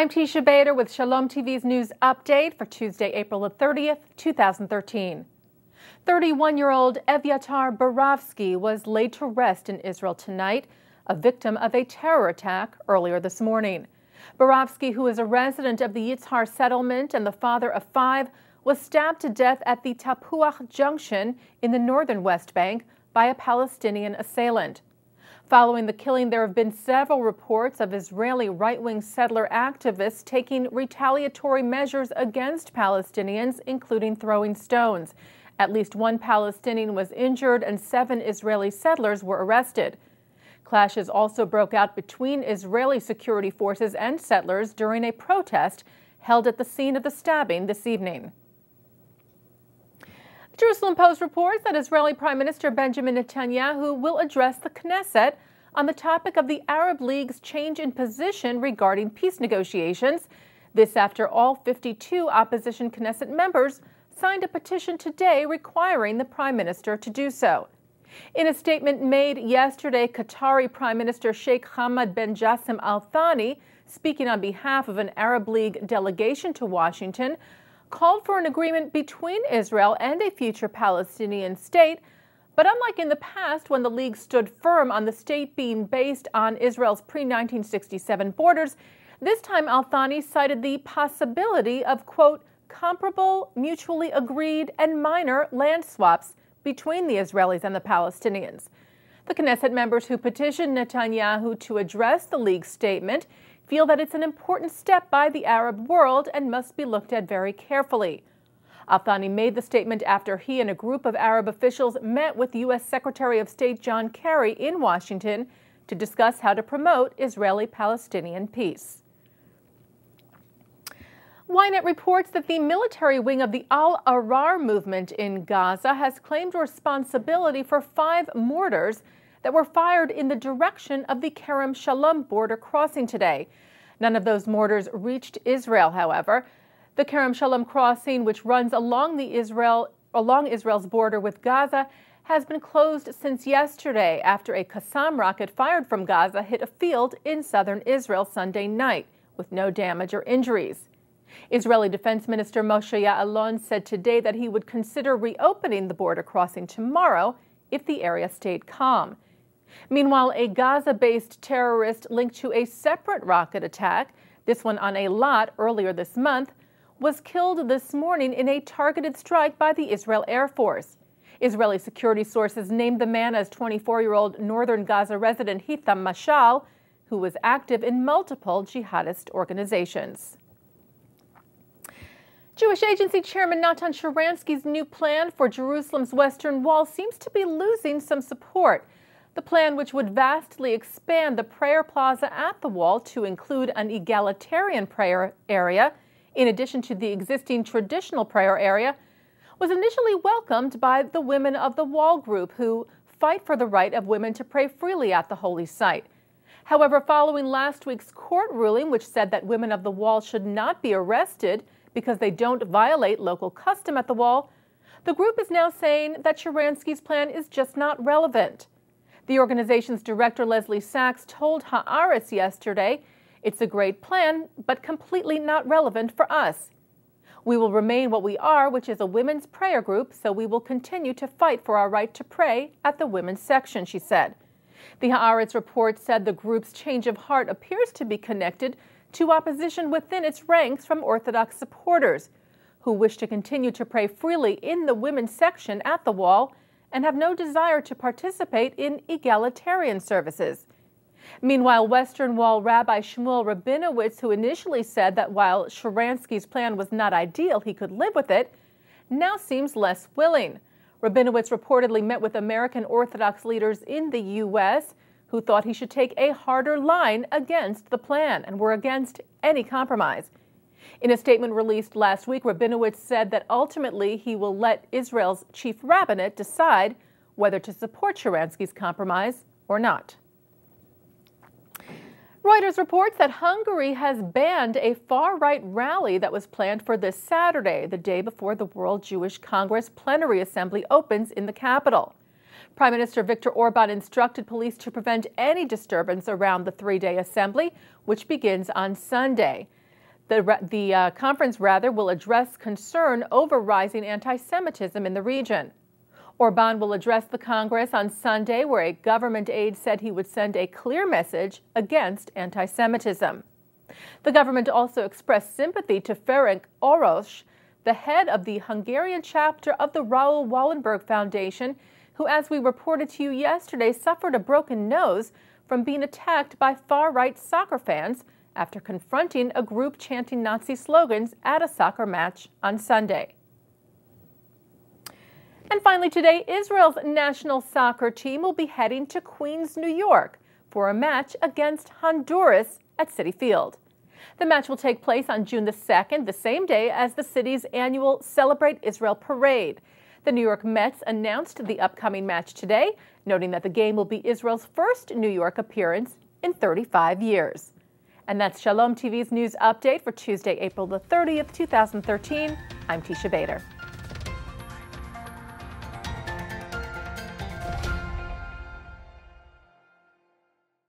I'm Teisha Bader with Shalom TV's news update for Tuesday, April the 30th, 2013. 31-year-old Evyatar Borovsky was laid to rest in Israel tonight, a victim of a terror attack earlier this morning. Borovsky, who is a resident of the Yitzhar settlement and the father of 5, was stabbed to death at the Tapuach Junction in the northern West Bank by a Palestinian assailant. Following the killing, there have been several reports of Israeli right-wing settler activists taking retaliatory measures against Palestinians, including throwing stones. At least one Palestinian was injured and 7 Israeli settlers were arrested. Clashes also broke out between Israeli security forces and settlers during a protest held at the scene of the stabbing this evening. The Jerusalem Post reports that Israeli Prime Minister Benjamin Netanyahu will address the Knesset on the topic of the Arab League's change in position regarding peace negotiations. This after all 52 opposition Knesset members signed a petition today requiring the Prime Minister to do so. In a statement made yesterday, Qatari Prime Minister Sheikh Hamad bin Jassim Al Thani, speaking on behalf of an Arab League delegation to Washington, called for an agreement between Israel and a future Palestinian state. But unlike in the past, when the League stood firm on the state being based on Israel's pre-1967 borders, this time Al Thani cited the possibility of, quote, comparable, mutually agreed, and minor land swaps between the Israelis and the Palestinians. The Knesset members who petitioned Netanyahu to address the League's statement feel that it's an important step by the Arab world and must be looked at very carefully. Al Thani made the statement after he and a group of Arab officials met with U.S. Secretary of State John Kerry in Washington to discuss how to promote Israeli-Palestinian peace. Ynet reports that the military wing of the Al-Ahrar movement in Gaza has claimed responsibility for 5 mortars that were fired in the direction of the Kerem Shalom border crossing today. None of those mortars reached Israel, however. The Kerem Shalom crossing, which runs along Israel's border with Gaza, has been closed since yesterday after a Qassam rocket fired from Gaza hit a field in southern Israel Sunday night, with no damage or injuries. Israeli Defense Minister Moshe Ya'alon said today that he would consider reopening the border crossing tomorrow if the area stayed calm. Meanwhile, a Gaza-based terrorist linked to a separate rocket attack, this one on a lot earlier this month, was killed this morning in a targeted strike by the Israel Air Force. Israeli security sources named the man as 24-year-old northern Gaza resident Hitham Mashal, who was active in multiple jihadist organizations. Jewish Agency Chairman Natan Sharansky's new plan for Jerusalem's Western Wall seems to be losing some support. The plan, which would vastly expand the prayer plaza at the wall to include an egalitarian prayer area, in addition to the existing traditional prayer area, was initially welcomed by the Women of the Wall group, who fight for the right of women to pray freely at the holy site. However, following last week's court ruling, which said that Women of the Wall should not be arrested because they don't violate local custom at the wall, the group is now saying that Sharansky's plan is just not relevant. The organization's director, Leslie Sachs, told Haaretz yesterday, "It's a great plan, but completely not relevant for us. We will remain what we are, which is a women's prayer group, so we will continue to fight for our right to pray at the women's section," she said. The Haaretz report said the group's change of heart appears to be connected to opposition within its ranks from Orthodox supporters, who wish to continue to pray freely in the women's section at the wall and have no desire to participate in egalitarian services. Meanwhile, Western Wall Rabbi Shmuel Rabinowitz, who initially said that while Sharansky's plan was not ideal, he could live with it, now seems less willing. Rabinowitz reportedly met with American Orthodox leaders in the U.S. who thought he should take a harder line against the plan and were against any compromise. In a statement released last week, Rabinowitz said that ultimately he will let Israel's chief rabbinate decide whether to support Sharansky's compromise or not. Reuters reports that Hungary has banned a far-right rally that was planned for this Saturday, the day before the World Jewish Congress Plenary Assembly opens in the capital. Prime Minister Viktor Orban instructed police to prevent any disturbance around the 3-day assembly, which begins on Sunday. The conference will address concern over rising anti-Semitism in the region. Orban will address the Congress on Sunday, where a government aide said he would send a clear message against anti-Semitism. The government also expressed sympathy to Ferenc Orosz, the head of the Hungarian chapter of the Raoul Wallenberg Foundation, who, as we reported to you yesterday, suffered a broken nose from being attacked by far-right soccer fans after confronting a group chanting Nazi slogans at a soccer match on Sunday. And finally today, Israel's national soccer team will be heading to Queens, New York for a match against Honduras at Citi Field. The match will take place on June the 2nd, the same day as the city's annual Celebrate Israel parade. The New York Mets announced the upcoming match today, noting that the game will be Israel's first New York appearance in 35 years. And that's Shalom TV's news update for Tuesday, April the 30th, 2013. I'm Teisha Bader.